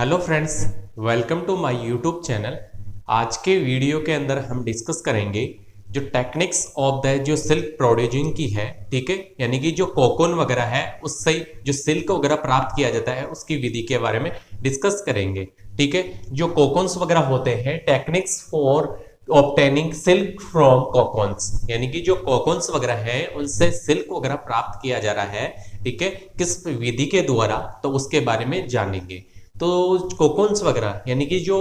Hello friends, welcome to my YouTube channel. आज के video के अंदर हम डिस्कस करेंगे जो टेक्निक्स ऑफ द जो सिल्क प्रोड्यूसिंग की है, ठीक है, यानी कि जो कोकून वगैरह है उससे जो सिल्क वगैरह प्राप्त किया जाता है उसकी विधि के बारे में डिस्कस करेंगे। ठीक है, जो कोकून्स वगैरह होते हैं, techniques for obtaining silk from cocoons, यानी कि जो कोकून्स वगैरह है उनसे सिल्क वगैरह प्राप्त किया जा रहा है, ठीक है, किस विधि के द्वारा, तो उसके बारे में जानेंगे। तो कोकून्स वगैरह यानी कि जो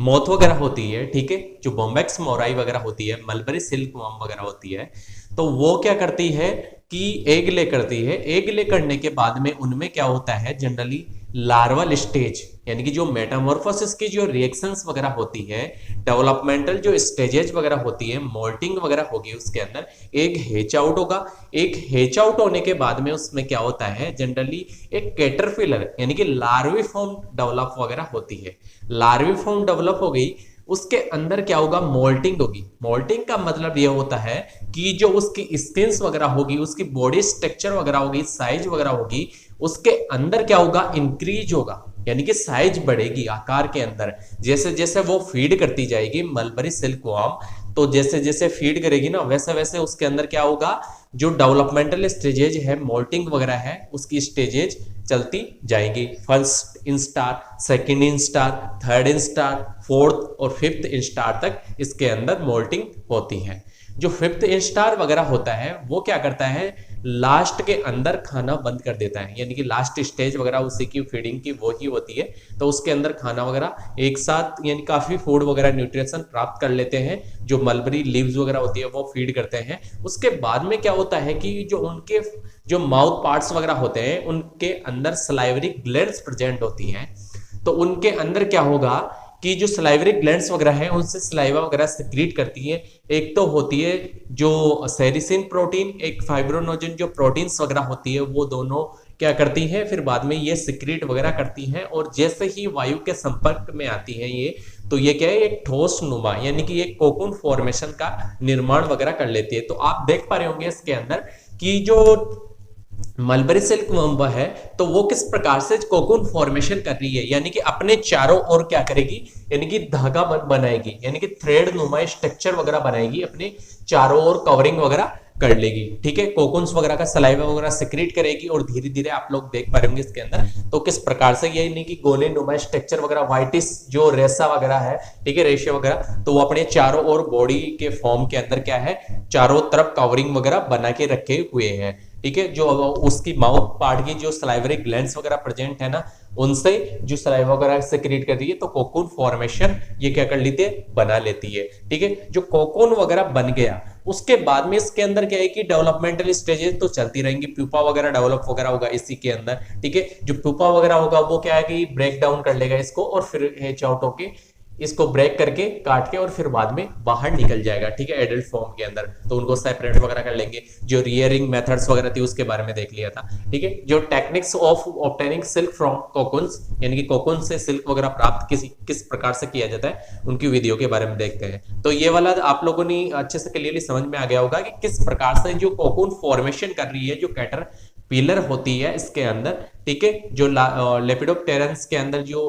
मोथ वगैरह होती है, ठीक है, जो बॉम्बैक्स मोराई वगैरह होती है, मलबरी सिल्क वॉर्म वगैरह होती है, तो वो क्या करती है कि एग ले करती है। एग ले करने के बाद में उनमें क्या होता है, जनरली लार्वल स्टेज, यानी कि जो मेटामॉर्फोसिस की जो रिएक्शंस वगैरह होती है, डेवलपमेंटल जो स्टेजेस वगैरह होती है, मोल्टिंग वगैरह होगी, उसके अंदर एक हेच आउट होगा। एक हेच आउट होने के बाद में उसमें क्या होता है, जनरली एक कैटरपिलर यानी कि लार्वी फॉर्म डेवलप वगैरह होती है। लार्वी फॉर्म डेवलप हो गई, उसके अंदर क्या होगा, मोल्टिंग होगी। मोल्टिंग का मतलब यह होता है कि जो उसकी स्किन्स वगैरह होगी, उसकी बॉडी स्ट्रक्चर वगैरह होगी, साइज वगैरह होगी, उसके अंदर क्या होगा, इंक्रीज होगा, यानी कि साइज बढ़ेगी आकार के अंदर। जैसे जैसे वो फीड करती जाएगी मलबरी सिल्क वॉर्म, तो जैसे जैसे फीड करेगी ना, वैसे वैसे उसके अंदर क्या होगा, जो डेवलपमेंटल स्टेजेज है, मोल्टिंग वगैरह है, उसकी स्टेजेज चलती जाएंगी। First instar, second instar, third instar, fourth और फिफ्थ इंस्टार तक इसके अंदर मोल्टिंग होती है। जो फिफ्थ इंस्टार वगैरह होता है वो क्या करता है, लास्ट के अंदर खाना बंद कर देता है, यानी कि लास्ट स्टेज वगैरह उसी की फीडिंग की वो ही होती है, तो उसके अंदर खाना वगैरह एक साथ, यानी काफी फूड वगैरह न्यूट्रिशन प्राप्त कर लेते हैं। जो मलबरी लीव्स वगैरह होती है वो फीड करते हैं। उसके बाद में क्या होता है कि जो उनके जो माउथ पार्ट्स वगैरह होते हैं उनके अंदर सलाइवरी ग्लैंड्स प्रेजेंट होती हैं, तो उनके अंदर क्या होगा कि जो सलाइवरी ग्लैंड्स वगैरह है उनसे सलाइवा वगैरह सिक्रीट करती है। एक तो होती है जो सेरिसिन प्रोटीन, एक फाइब्रोनोजन जो प्रोटीन्स वगैरह होती है, वो दोनों क्या करती हैं, फिर बाद में ये सिक्रीट वगैरह करती हैं, और जैसे ही वायु के संपर्क में आती है ये, तो ये क्या है, एक ठोस नुमा यानी कि एक कोकून फॉर्मेशन का निर्माण वगैरह कर लेती है। तो आप देख पा रहे होंगे इसके अंदर कि जो मलबरी सिल्क वर्म है, तो वो किस प्रकार से कोकून फॉर्मेशन कर रही है, यानी कि अपने चारों ओर क्या करेगी, यानी कि धागा बनाएगी, यानी कि थ्रेड नुमा स्ट्रक्चर वगैरह बनाएगी, अपने चारों ओर कवरिंग वगैरह कर लेगी। ठीक है, कोकून्स वगैरह का सलाइवा वगैरह सिक्रीट करेगी, और धीरे धीरे आप लोग देख पा रहे होंगे इसके अंदर तो किस प्रकार से ये, यानी कि गोले नुमा स्ट्रक्चर वगैरह, व्हाइटिश जो रेशा वगैरह है, ठीक है, रेशे वगैरह, तो वो अपने चारों ओर बॉडी के फॉर्म के अंदर क्या है, चारों तरफ कवरिंग वगैरह बना के रखे हुए हैं। ठीक है, जो उसकी माउथ पार्ट की जो सलाइवरी ग्लैंड्स वगैरह प्रेजेंट है ना, उनसे जो सलाइवा वगैरह सेक्रेट कर रही है, तो कोकून फॉर्मेशन ये क्या कर लेती है, बना लेती है। ठीक है, जो कोकून वगैरह बन गया, उसके बाद में इसके अंदर क्या है कि डेवलपमेंटल स्टेजेस तो चलती रहेंगी, प्यूपा वगैरह डेवलप वगैरह होगा इसी के अंदर। ठीक है, जो प्यूपा वगैरह होगा वो क्या है कि ब्रेक डाउन कर लेगा इसको, और फिर हेच आउट होके इसको ब्रेक करके, काट के, और फिर बाद में बाहर निकल जाएगा। ठीक है, एडल्ट फॉर्म के अंदर, तो उनको सेपरेट वगैरह कर लेंगे। जो रियरिंग मेथड्स वगैरह थी उसके बारे में देख लिया था। ठीक है, जो techniques of obtaining silk from cocoons, यानी कि कोकून से सिल्क वगैरह प्राप्त किस प्रकार से किया जाता है, उनकी विधियों के बारे में देखते हैं। तो ये वाला आप लोगों ने अच्छे से क्लियरली समझ में आ गया होगा कि किस प्रकार से जो कोकून फॉर्मेशन कर रही है, जो कैटर पिलर होती है इसके अंदर, ठीक है, जो लेपिडोप्टेरन्स के अंदर जो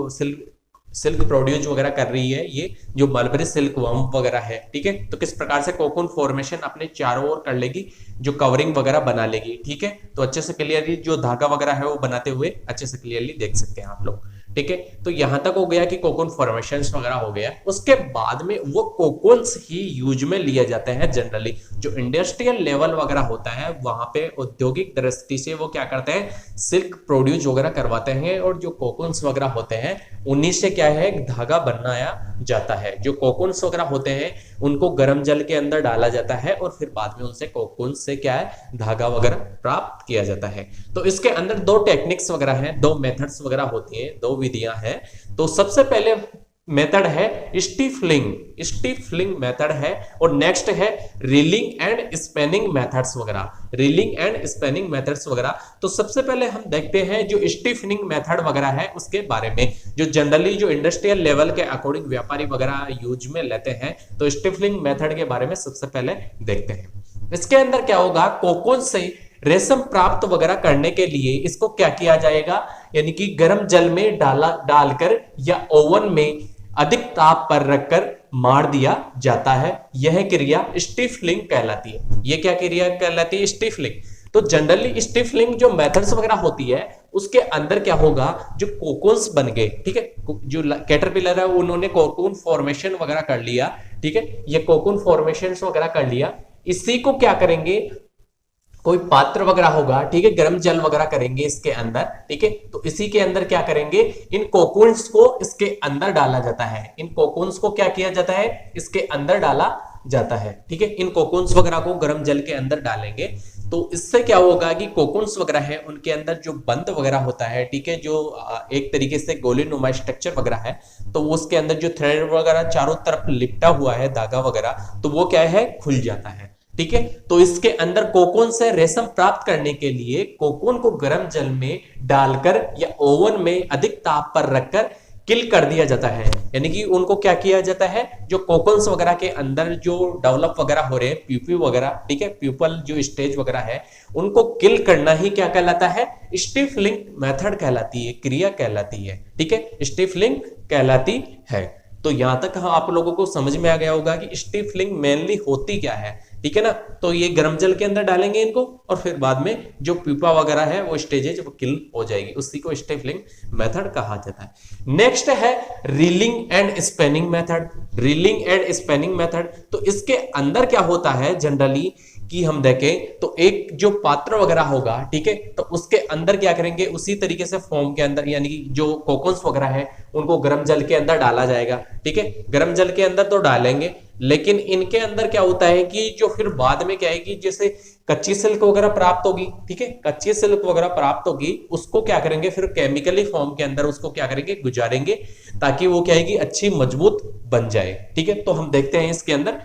सिल्क प्रोड्यूस वगैरह कर रही है, ये जो मलबरी सिल्क वर्म वगैरह है। ठीक है, तो किस प्रकार से कोकून फॉर्मेशन अपने चारों ओर कर लेगी, जो कवरिंग वगैरह बना लेगी। ठीक है, तो अच्छे से क्लियरली जो धागा वगैरह है वो बनाते हुए अच्छे से क्लियरली देख सकते हैं आप लोग। ठीक है, तो यहां तक हो गया कि कोकून फॉर्मेशन वगैरह हो गया। उसके बाद में वो कोकून्स ही यूज में लिए जाते हैं। जनरली जो इंडस्ट्रियल लेवल वगैरह होता है, वहां पे औद्योगिक दृष्टि से वो क्या करते हैं, सिल्क प्रोड्यूस वगैरह करवाते हैं, और जो कोकून्स वगैरह होते हैं उन्हीं से क्या है, धागा बनाया जाता है। जो कोकून्स वगैरह होते हैं उनको गर्म जल के अंदर डाला जाता है, और फिर बाद में उनसे कोकून से क्या है, धागा वगैरह प्राप्त किया जाता है। तो इसके अंदर दो टेक्निक्स वगैरह हैं, दो मेथड्स वगैरह होती हैं, दो विधियां हैं। तो सबसे पहले मेथड है स्टिफलिंग मेथड है, और नेक्स्ट है रीलिंग एंड स्पेनिंग मेथड्स वगैरह, रीलिंग एंड स्पेनिंग मेथड्स वगैरह। तो सबसे पहले हम देखते हैं जो स्टिफनिंग मेथड वगैरह है उसके बारे में, जो जनरली जो इंडस्ट्रियल लेवल के अकॉर्डिंग व्यापारी वगैरह यूज में लेते हैं। तो स्टिफलिंग मेथड के बारे में सबसे पहले देखते हैं। इसके अंदर क्या होगा, कोकून से रेशम प्राप्त वगैरह करने के लिए इसको क्या किया जाएगा, यानी कि गर्म जल में डालकर या ओवन में अधिक ताप पर रखकर मार दिया जाता है। यह क्रिया स्टिफलिंग कहलाती है। यह क्या क्रिया कहलाती है, स्टिफलिंग। तो जनरली स्टिफलिंग जो मेथड्स वगैरह होती है उसके अंदर क्या होगा, जो कोकून्स बन गए, ठीक है, जो कैटरपिलर है उन्होंने कोकून फॉर्मेशन वगैरह कर लिया, ठीक है, ये कोकून फॉर्मेशन वगैरह कर लिया। इसी को क्या करेंगे, कोई पात्र वगैरह होगा, ठीक है, गर्म जल वगैरह करेंगे इसके अंदर, ठीक है, तो इसी के अंदर क्या करेंगे, इन कोकून्स को इसके अंदर डाला जाता है। इन कोकून्स को क्या किया जाता है, इसके अंदर डाला जाता है, ठीक है। इन कोकून्स वगैरह को गर्म जल के अंदर डालेंगे तो इससे क्या होगा कि कोकून्स वगैरह है उनके अंदर जो बंद वगैरह होता है, ठीक है, जो एक तरीके से गोलीनुमा स्ट्रक्चर वगैरह है, तो वो उसके अंदर जो थ्रेड वगैरह चारों तरफ लिपटा हुआ है धागा वगैरह, तो वो क्या है, खुल जाता है, ठीक है। तो इसके अंदर कोकून से रेशम प्राप्त करने के लिए कोकून को गर्म जल में डालकर या ओवन में अधिक ताप पर रखकर किल कर दिया जाता है। यानी कि उनको क्या किया जाता है, जो कोकून्स वगैरह के अंदर जो डेवलप वगैरह हो रहे हैं, प्यूपी वगैरह, ठीक है, प्यूपल जो स्टेज वगैरह है, उनको किल करना ही क्या कहलाता है, स्टिफलिंग मेथड कहलाती है, क्रिया कहलाती है, ठीक है, स्टिफलिंग कहलाती है। तो यहां तक आप लोगों को समझ में आ गया होगा कि स्टिफलिंग मेनली होती क्या है, ठीक है ना। तो ये गर्म जल के अंदर डालेंगे इनको और फिर बाद में जो प्यूपा वगैरह है वो स्टेजेज वो किल हो जाएगी, उसी को स्टिफलिंग मेथड कहा जाता है। नेक्स्ट है reeling and spinning method. Reeling and spinning method, तो इसके अंदर क्या होता है जनरली कि हम देखें तो एक जो पात्र वगैरह होगा, ठीक है, तो उसके अंदर क्या करेंगे, उसी तरीके से फॉर्म के अंदर, यानी कि जो कोकून्स वगैरह है उनको गर्म जल के अंदर डाला जाएगा, ठीक है, गर्म जल के अंदर तो डालेंगे, लेकिन इनके अंदर क्या होता है कि जो फिर बाद में क्या है कि जैसे कच्ची सिल्क वगैरह प्राप्त होगी, ठीक है, कच्ची सिल्क वगैरह प्राप्त होगी, उसको क्या करेंगे फिर केमिकली फॉर्म के अंदर उसको क्या करेंगे, गुजारेंगे, ताकि वो क्या है कि अच्छी मजबूत बन जाए, ठीक है। तो हम देखते हैं इसके अंदर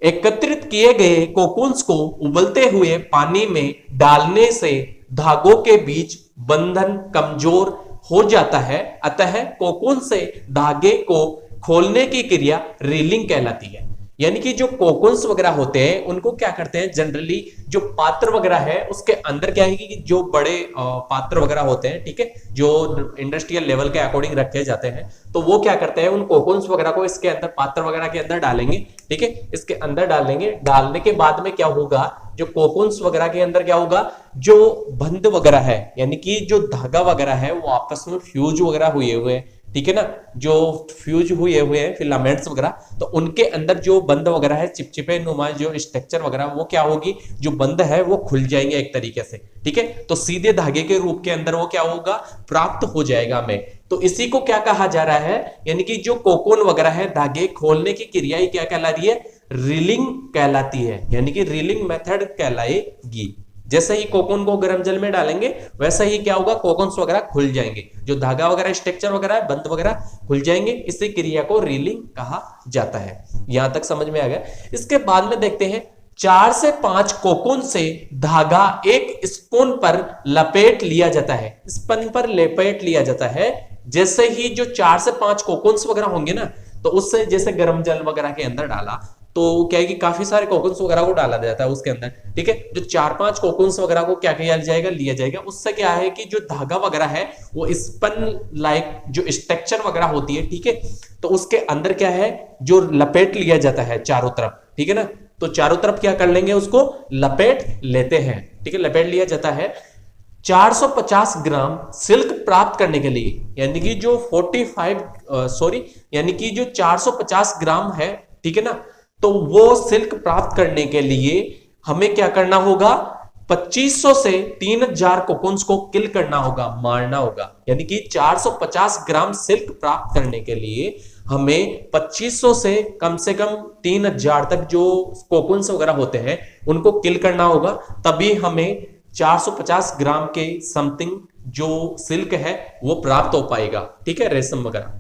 एकत्रित किए गए कोकून्स को उबलते हुए पानी में डालने से धागों के बीच बंधन कमजोर हो जाता है, अतः कोकून से धागे को खोलने की क्रिया रीलिंग कहलाती है। यानी कि जो कोकून्स वगैरह होते हैं उनको क्या करते हैं जनरली, जो पात्र वगैरह है उसके अंदर क्या है कि जो बड़े पात्र वगैरह होते हैं, ठीक है, जो इंडस्ट्रियल लेवल के अकॉर्डिंग रखे जाते हैं, तो वो क्या करते हैं उन कोकून्स वगैरह को इसके अंदर पात्र वगैरह के अंदर डालेंगे, ठीक है, इसके अंदर डालेंगे। डालने के बाद में क्या होगा, जो कोकून्स वगैरह के अंदर क्या होगा, जो बंध वगैरह है, यानी कि जो धागा वगैरह है वो आपस में फ्यूज वगैरह हुए हुए हैं, ठीक है ना, जो फ्यूज हुए हुए हैं फिलामेंट्स वगैरह, तो उनके अंदर जो बंद वगैरह है, चिपचिपे नुमा जो स्ट्रक्चर वगैरह, वो क्या होगी, जो बंद है वो खुल जाएंगे एक तरीके से, ठीक है, तो सीधे धागे के रूप के अंदर वो क्या होगा, प्राप्त हो जाएगा हमें। तो इसी को क्या कहा जा रहा है, यानी कि जो कोकून वगैरह है धागे खोलने की क्रिया ही क्या कहला रही है, रीलिंग कहलाती है, यानी कि रीलिंग मेथड कहलाएगी। जैसे ही कोकून को गर्म जल में डालेंगे वैसा ही क्या होगा, कोकून्स वगैरह खुल जाएंगे, जो धागा वगैरह स्ट्रक्चर वगैरह है बंद वगैरह खुल जाएंगे, इसी क्रिया को रीलिंग कहा जाता है। यहां तक समझ में आ गया। इसके बाद में देखते हैं 4 से 5 कोकून से धागा एक स्पून पर लपेट लिया जाता है, स्पून पर लपेट लिया जाता है। जैसे ही जो 4 से 5 कोकून्स वगैरह होंगे ना, तो उससे जैसे गर्म जल वगैरह के अंदर डाला तो क्या है कि काफी सारे कोकून्स वगैरह को डाला जाता है उसके अंदर, ठीक है, जो 4-5 कोकून्स वगैरह को क्या किया जाएगा, लिया जाएगा। उससे क्या है कि जो धागा वगैरह है वो स्पन लाइक जो स्ट्रक्चर वगैरह होती है, ठीक है, तो उसके अंदर क्या है, जो लपेट लिया जाता है चारों तरफ, ठीक है ना, तो चारों तरफ क्या कर लेंगे, उसको लपेट लेते हैं, ठीक है, लपेट लिया जाता है। 450 ग्राम सिल्क प्राप्त करने के लिए, यानी कि जो 450 ग्राम है, ठीक है ना, तो वो सिल्क प्राप्त करने के लिए हमें क्या करना होगा, 2500 से 3000 कोकून्स को किल करना होगा, मारना होगा। यानी कि 450 ग्राम सिल्क प्राप्त करने के लिए हमें 2500 से कम 3000 तक जो कोकून्स वगैरह होते हैं उनको किल करना होगा, तभी हमें 450 ग्राम के समथिंग जो सिल्क है वो प्राप्त हो पाएगा, ठीक है, रेशम वगैरह।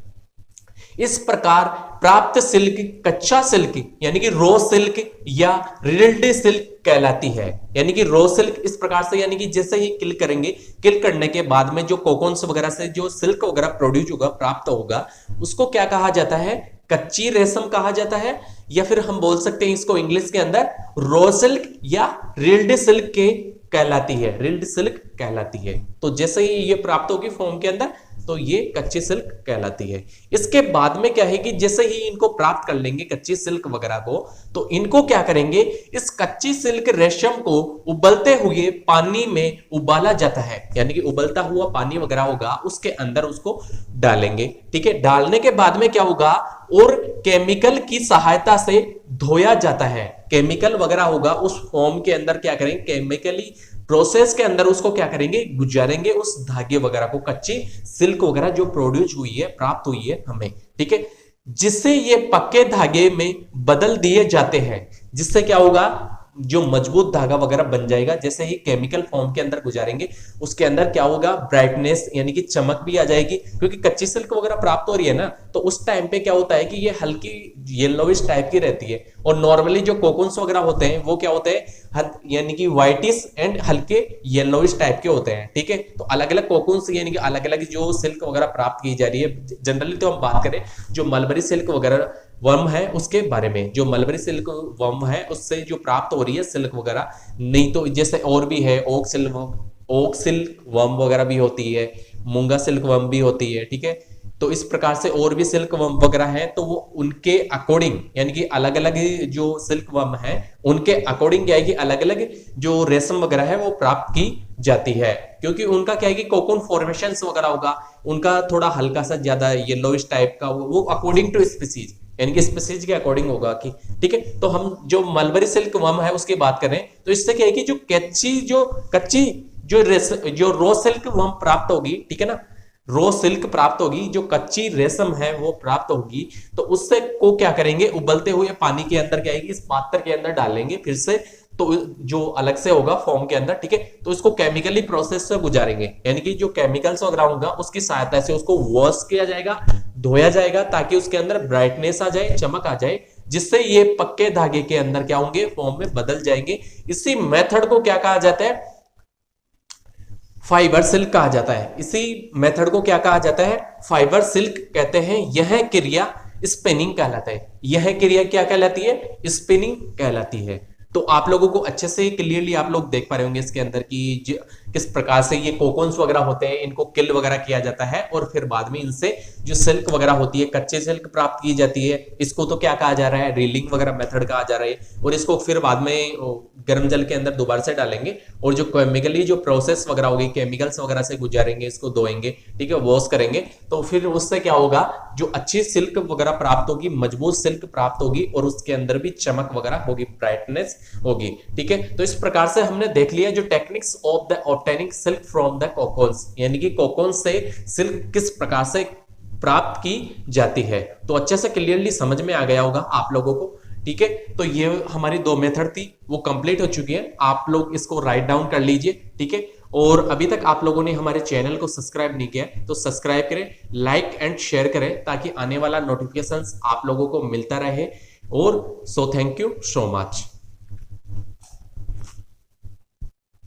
इस प्रकार प्राप्त सिल्क कच्चा सिल्क यानी कि रो सिल्क या रिल्ड सिल्क कहलाती है। यानी कि रो सिल्क इस प्रकार से, यानी कि जैसे ही किल करेंगे, किल करने के बाद में जो कोकून्स वगैरह से जो सिल्क वगैरह प्रोड्यूस होगा, प्राप्त होगा, उसको क्या कहा जाता है, कच्ची रेशम कहा जाता है, या फिर हम बोल सकते हैं इसको इंग्लिश के अंदर रो सिल्क या रिल्ड सिल्क के कहलाती है, रिल्ड सिल्क कहलाती है। तो जैसे ही ये प्राप्त होगी फॉर्म के अंदर तो ये कच्ची सिल्क कहलाती है। इसके बाद में क्या है कि जैसे ही इनको प्राप्त कर लेंगे कच्ची सिल्क वगैरह को, तो इनको क्या करेंगे, इस कच्ची सिल्क रेशम को उबलते हुए पानी में उबाला जाता है, यानी कि उबलता हुआ पानी वगैरह होगा उसके अंदर उसको डालेंगे। ठीक है, डालने के बाद में क्या होगा, और केमिकल की सहायता से धोया जाता है। केमिकल वगैरह होगा उस फॉर्म के अंदर, क्या करेंगे, केमिकली प्रोसेस के अंदर उसको क्या करेंगे, गुजारेंगे उस धागे वगैरह को, कच्ची सिल्क वगैरह जो प्रोड्यूस हुई है, प्राप्त हुई है हमें। ठीक है, जिससे ये पक्के धागे में बदल दिए जाते हैं, जिससे क्या होगा, जो मजबूत धागा वगैरह बन जाएगा। जैसे ही केमिकल फॉर्म के अंदर गुजारेंगे उसके अंदर क्या होगा, ब्राइटनेस यानी कि चमक भी आ जाएगी, क्योंकि कच्ची सिल्क वगैरह प्राप्त हो रही है ना, तो उस टाइम पे क्या होता है कि ये हल्की येलोइश टाइप की रहती है। और नॉर्मली जो कोकून्स वगैरह होते हैं वो क्या होते हैं, यानी कि व्हाइटिश एंड हल्के येलोइश टाइप के होते हैं। ठीक है, तो अलग अलग कोकून्स यानी कि अलग अलग जो सिल्क वगैरह प्राप्त की जा रही है। जनरली तो हम बात करें जो मलबरी सिल्क वगैरह वर्म है उसके बारे में, जो मलबरी सिल्क वर्म है उससे जो प्राप्त हो रही है सिल्क वगैरह, नहीं तो जैसे और भी है ओक सिल्क वर्म वगैरह भी होती है, मूंगा सिल्क वर्म भी होती है। ठीक है, तो इस प्रकार से और भी सिल्क वर्म वगैरह है, तो वो उनके अकॉर्डिंग यानी कि अलग अलग जो सिल्क वर्म है उनके अकॉर्डिंग क्या है कि अलग अलग जो रेशम वगैरह है वो प्राप्त की जाती है, क्योंकि उनका क्या है कि कोकून फॉर्मेशन वगैरह होगा, उनका थोड़ा हल्का सा ज्यादा येलोइश टाइप का, वो अकॉर्डिंग टू स्पीसीज यानी कि स्पीसीज के अकॉर्डिंग होगा कि। ठीक है, तो हम जो मलबरी सिल्क वर्म है उसकी बात करें तो इससे क्या है कि जो कच्ची जो रो सिल्क वर्म प्राप्त होगी, ठीक है ना, रो सिल्क प्राप्त होगी, जो कच्ची रेशम है वो प्राप्त होगी, तो उससे को क्या करेंगे, उबलते हुए पानी के अंदर क्या है इस पात्र के अंदर डालेंगे फिर से, तो जो अलग से होगा फॉर्म के अंदर। ठीक है, तो इसको केमिकली प्रोसेस से गुजारेंगे, यानी कि जो केमिकल्स वगैरह होगा उसकी सहायता से उसको वॉश किया जाएगा, धोया जाएगा, ताकि उसके अंदर ब्राइटनेस आ जाए, चमक आ जाए, जिससे ये पक्के धागे के अंदर क्या होंगे, फॉर्म में बदल जाएंगे। इसी मेथड को क्या कहा जाता है, फाइबर सिल्क कहा जाता है। इसी मेथड को क्या कहा जाता है, फाइबर सिल्क कहते हैं। यह क्रिया स्पिनिंग कहलाता है। यह क्रिया क्या कहलाती है, स्पिनिंग कहलाती है। तो आप लोगों को अच्छे से क्लियरली आप लोग देख पा रहे होंगे इसके अंदर कि किस प्रकार से ये कोकून्स वगैरह होते हैं, इनको किल वगैरह किया जाता है और फिर बाद में इनसे जो सिल्क वगैरह होती है, कच्चे सिल्क प्राप्त की जाती है। इसको तो क्या कहा जा रहा है, रीलिंग वगैरह मेथड कहा जा रहा है। और इसको फिर बाद में गर्म जल के अंदर दोबारा से डालेंगे और जो केमिकली जो प्रोसेस वगैरह होगी, केमिकल्स वगैरह से गुजारेंगे, इसको धोएंगे, ठीक है, वॉश करेंगे, तो फिर उससे क्या होगा, जो अच्छी सिल्क वगैरह प्राप्त होगी, मजबूत सिल्क प्राप्त होगी और उसके अंदर भी चमक वगैरह होगी, ब्राइटनेस होगी। ठीक है, तो इस प्रकार से हमने देख लिया जो techniques of the obtaining silk from the cocoons, यानी कि कोकून से सिल्क किस प्रकार से प्राप्त की जाती है। तो अच्छे से क्लियरली समझ में आ गया होगा आप लोगों को। ठीक है, तो ये हमारी 2 मेथड थी, वो कंप्लीट हो चुकी है। आप लोग इसको राइट डाउन कर लीजिए। ठीक है, और अभी तक आप लोगों ने हमारे चैनल को सब्सक्राइब नहीं किया तो सब्सक्राइब करें, लाइक एंड शेयर करें, ताकि आने वाला नोटिफिकेशंस आप लोगों को मिलता रहे। और so thank you so much.